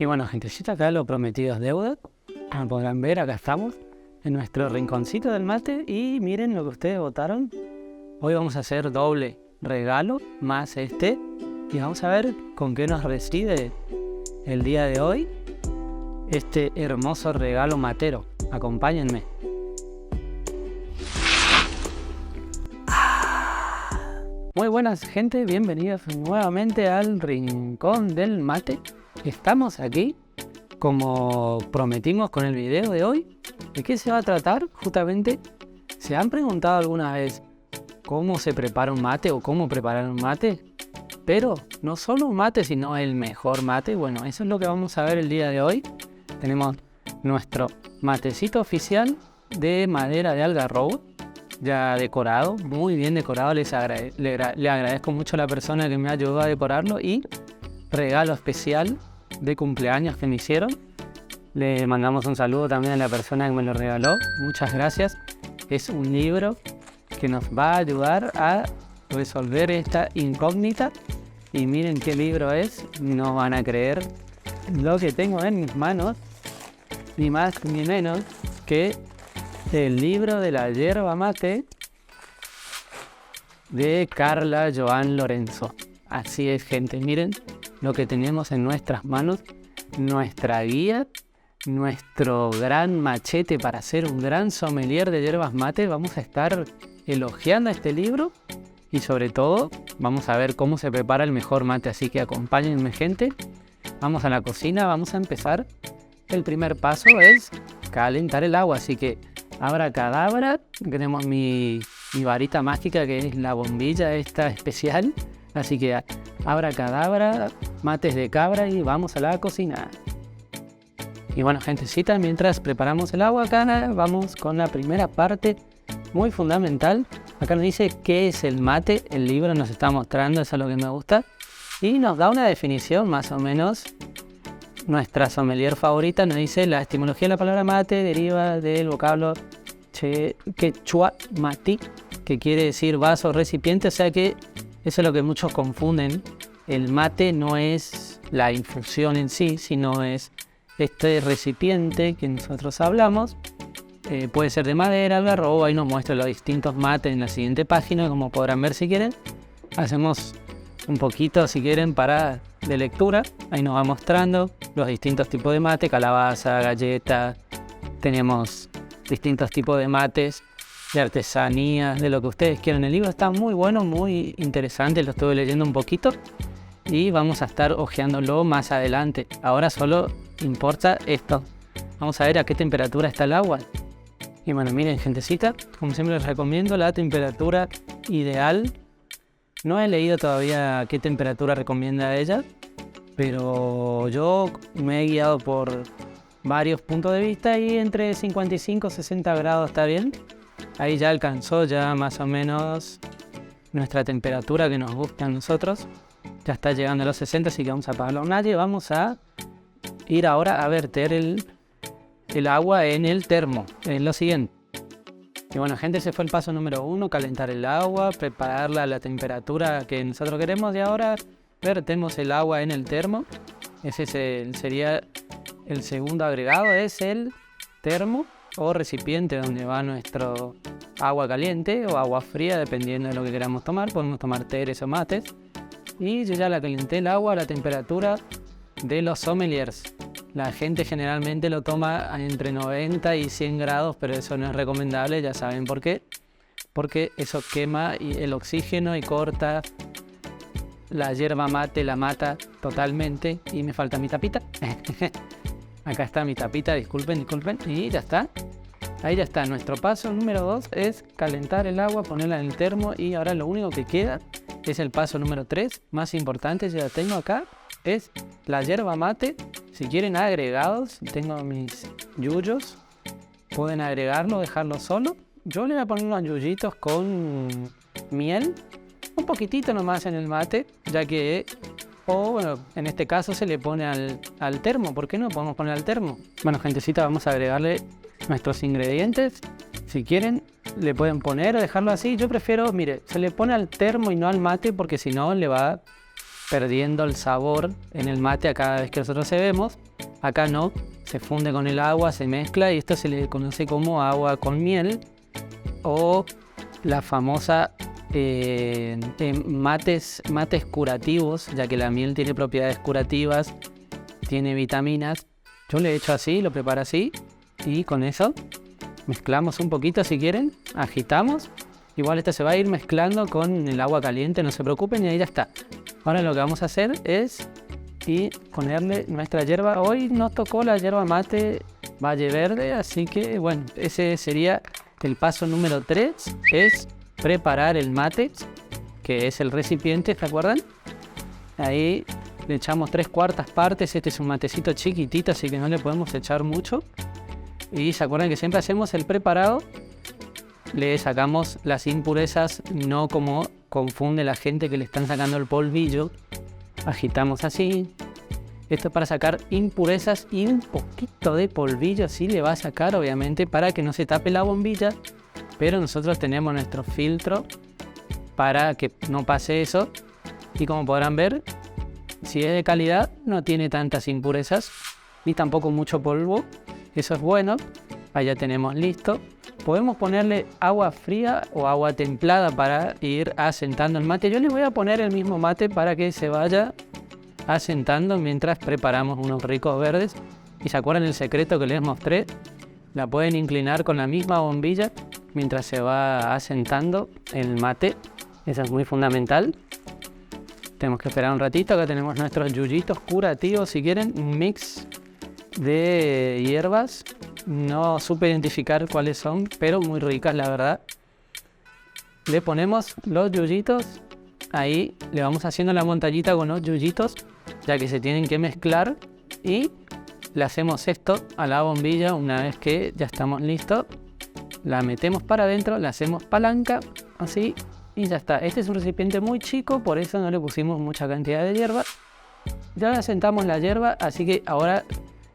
Y bueno, gentecita, acá lo prometido es deuda. Como podrán ver, acá estamos en nuestro rinconcito del mate y miren lo que ustedes votaron. Hoy vamos a hacer doble regalo más y vamos a ver con qué nos recibe el día de hoy este hermoso regalo matero. Acompáñenme. Muy buenas, gente, bienvenidos nuevamente al Rincón del Mate. Estamos aquí, como prometimos con el video de hoy. ¿De qué se va a tratar? Justamente, ¿se han preguntado alguna vez cómo se prepara un mate o cómo preparar un mate? Pero no solo un mate, sino el mejor mate. Bueno, eso es lo que vamos a ver el día de hoy. Tenemos nuestro matecito oficial de madera de algarrobo, ya decorado, muy bien decorado. Le agradezco mucho a la persona que me ayudó a decorarlo y regalo especial de cumpleaños que me hicieron. Le mandamos un saludo también a la persona que me lo regaló. Muchas gracias. Es un libro que nos va a ayudar a resolver esta incógnita. Y miren qué libro es. No van a creer lo que tengo en mis manos. Ni más ni menos que el libro de la yerba mate de Carla Joan Lorenzo. Así es, gente, miren lo que tenemos en nuestras manos, nuestra guía, nuestro gran machete para ser un gran sommelier de yerbas mate. Vamos a estar elogiando este libro y sobre todo vamos a ver cómo se prepara el mejor mate, así que acompáñenme, gente. Vamos a la cocina, vamos a empezar. El primer paso es calentar el agua, así que abracadabra, tenemos mi varita mágica que es la bombilla esta especial, así que abracadabra, mates de cabra y vamos a la cocina. Y bueno, gentecita, mientras preparamos el agua acá, vamos con la primera parte muy fundamental. Acá nos dice qué es el mate, el libro nos está mostrando, eso es lo que me gusta, y nos da una definición más o menos. Nuestra sommelier favorita nos dice: la etimología de la palabra mate deriva del vocablo quechua mati, que quiere decir vaso o recipiente, o sea que eso es lo que muchos confunden. El mate no es la infusión en sí, sino es este recipiente que nosotros hablamos. Puede ser de madera, algarrobo. Ahí nos muestra los distintos mates en la siguiente página, como podrán ver si quieren. Hacemos un poquito, si quieren, de lectura. Ahí nos va mostrando los distintos tipos de mate, calabaza, galleta. Tenemos distintos tipos de mates, de artesanía, de lo que ustedes quieran. El libro está muy bueno, muy interesante, lo estuve leyendo un poquito y vamos a estar hojeándolo más adelante. Ahora solo importa esto. Vamos a ver a qué temperatura está el agua. Y bueno, miren, gentecita, como siempre les recomiendo la temperatura ideal. No he leído todavía qué temperatura recomienda ella, pero yo me he guiado por varios puntos de vista y entre 55 y 60 grados está bien. Ahí ya alcanzó ya más o menos nuestra temperatura que nos gusta a nosotros. Ya está llegando a los 60, así que vamos a apagar la hornalla y vamos a ir ahora a verter el agua en el termo. Es lo siguiente. Y bueno, gente, ese fue el paso número 1, calentar el agua, prepararla a la temperatura que nosotros queremos y ahora vertemos el agua en el termo. Ese sería el segundo agregado, es el termo o recipiente donde va nuestro agua caliente o agua fría, dependiendo de lo que queramos tomar. Podemos tomar tés o mates. Y yo ya la calenté el agua a la temperatura de los sommeliers. La gente generalmente lo toma entre 90 y 100 grados, pero eso no es recomendable, ya saben por qué. Porque eso quema el oxígeno y corta la yerba mate, la mata totalmente. Y me falta mi tapita. Acá está mi tapita, disculpen. Y ya está. Ahí ya está. Nuestro paso número 2 es calentar el agua, ponerla en el termo. Y ahora lo único que queda es el paso número 3, más importante, ya lo tengo acá. Es la yerba mate. Si quieren agregados, tengo mis yuyos, pueden agregarlo, dejarlo solo. Yo le voy a poner unos yuyitos con miel, un poquitito nomás en el mate, ya que, bueno, en este caso se le pone al termo. ¿Por qué no podemos poner al termo? Bueno, gentecita, vamos a agregarle nuestros ingredientes. Si quieren, le pueden poner o dejarlo así. Yo prefiero, mire, se le pone al termo y no al mate, porque si no le va perdiendo el sabor en el mate a cada vez que nosotros bebemos. Acá no, se funde con el agua, se mezcla y esto se le conoce como agua con miel o la famosa mates curativos, ya que la miel tiene propiedades curativas, tiene vitaminas. Yo le echo así, lo preparo así y con eso mezclamos un poquito si quieren, agitamos. Igual esto se va a ir mezclando con el agua caliente, no se preocupen, y ahí ya está. Ahora lo que vamos a hacer es ponerle nuestra hierba. Hoy nos tocó la hierba mate Valle Verde, así que bueno, ese sería el paso número 3, es preparar el mate, que es el recipiente, ¿se acuerdan? Ahí le echamos 3/4 partes, este es un matecito chiquitito, así que no le podemos echar mucho. Y se acuerdan que siempre hacemos el preparado, le sacamos las impurezas, no como confunde la gente que le están sacando el polvillo. Agitamos así. Esto es para sacar impurezas y un poquito de polvillo sí le va a sacar, obviamente, para que no se tape la bombilla. Pero nosotros tenemos nuestro filtro para que no pase eso. Y como podrán ver, si es de calidad, no tiene tantas impurezas ni tampoco mucho polvo. Eso es bueno. Allá tenemos listo. Podemos ponerle agua fría o agua templada para ir asentando el mate. Yo le voy a poner el mismo mate para que se vaya asentando mientras preparamos unos ricos verdes. Y se acuerdan el secreto que les mostré, la pueden inclinar con la misma bombilla mientras se va asentando el mate. Eso es muy fundamental. Tenemos que esperar un ratito. Acá tenemos nuestros yuyitos curativos, si quieren, un mix de hierbas. No supe identificar cuáles son, pero muy ricas, la verdad. Le ponemos los yuyitos. Ahí le vamos haciendo la montañita con los yuyitos, ya que se tienen que mezclar. Y le hacemos esto a la bombilla una vez que ya estamos listos. La metemos para adentro, le hacemos palanca, así, y ya está. Este es un recipiente muy chico, por eso no le pusimos mucha cantidad de hierba. Ya le asentamos la hierba, así que ahora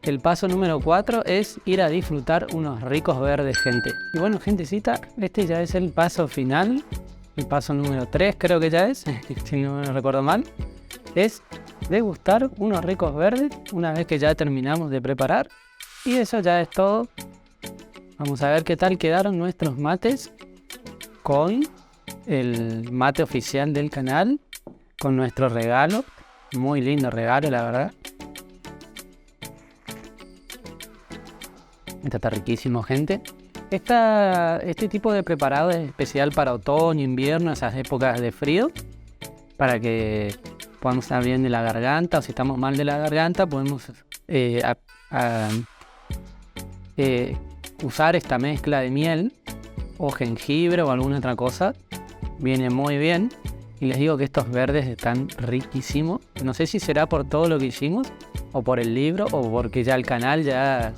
el paso número 4 es ir a disfrutar unos ricos verdes, gente. Y bueno, gentecita, este ya es el paso final. El paso número 3 creo que ya es, si no me recuerdo mal. Es degustar unos ricos verdes una vez que ya terminamos de preparar. Y eso ya es todo. Vamos a ver qué tal quedaron nuestros mates con el mate oficial del canal, con nuestro regalo. Muy lindo regalo, la verdad. Este está riquísimo, gente. Este tipo de preparado es especial para otoño, invierno, esas épocas de frío, para que podamos estar bien de la garganta, o si estamos mal de la garganta, podemos usar esta mezcla de miel o jengibre o alguna otra cosa. Viene muy bien. Y les digo que estos verdes están riquísimos. No sé si será por todo lo que hicimos, o por el libro, o porque ya el canal ya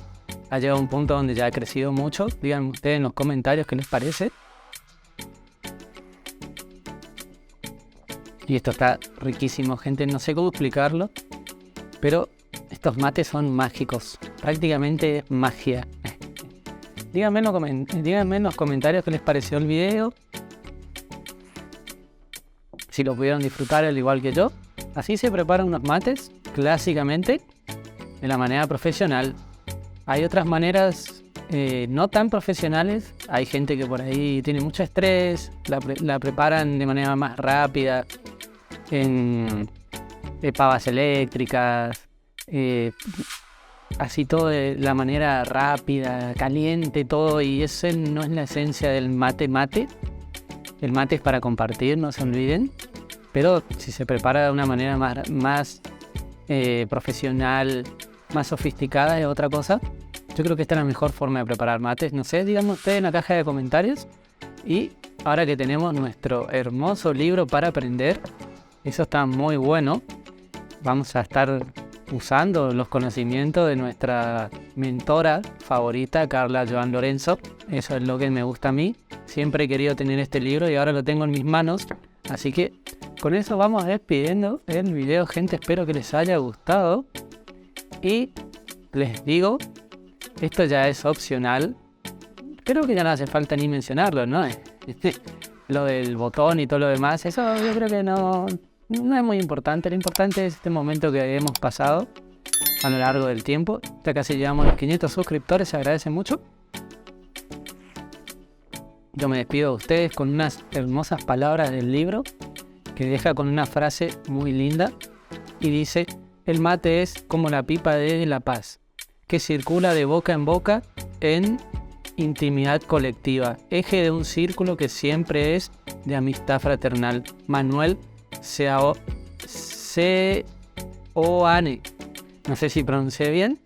ha llegado a un punto donde ya ha crecido mucho. Díganme ustedes en los comentarios qué les parece. Y esto está riquísimo, gente. No sé cómo explicarlo, pero estos mates son mágicos. Prácticamente magia. Díganme en los comentarios qué les pareció el video. Si lo pudieron disfrutar al igual que yo. Así se preparan unos mates, clásicamente, de la manera profesional. Hay otras maneras no tan profesionales. Hay gente que por ahí tiene mucho estrés, la preparan de manera más rápida, en pavas eléctricas, así todo de la manera rápida, caliente, todo. Y esa no es la esencia del mate. El mate es para compartir, no se olviden. Pero si se prepara de una manera más profesional, más sofisticada, es otra cosa. Yo creo que esta es la mejor forma de preparar mates. No sé, díganme ustedes en la caja de comentarios. Y ahora que tenemos nuestro hermoso libro para aprender, eso está muy bueno. Vamos a estar usando los conocimientos de nuestra mentora favorita, Carla Joan Lorenzo. Eso es lo que me gusta a mí. Siempre he querido tener este libro y ahora lo tengo en mis manos. Así que con eso vamos despidiendo el video, gente. Espero que les haya gustado. Y les digo, esto ya es opcional. Creo que ya no hace falta ni mencionarlo, ¿no? Lo del botón y todo lo demás, eso yo creo que no es muy importante. Lo importante es este momento que hemos pasado. a lo largo del tiempo. Ya casi llegamos a los 500 suscriptores, se agradece mucho. Yo me despido de ustedes con unas hermosas palabras del libro que deja con una frase muy linda y dice: el mate es como la pipa de la paz, que circula de boca en boca en intimidad colectiva, eje de un círculo que siempre es de amistad fraternal. Manuel Seoane. No sé si pronuncié bien.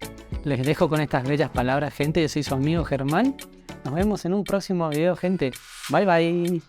Les dejo con estas bellas palabras, gente. Yo soy su amigo Germán. Nos vemos en un próximo video, gente. Bye bye.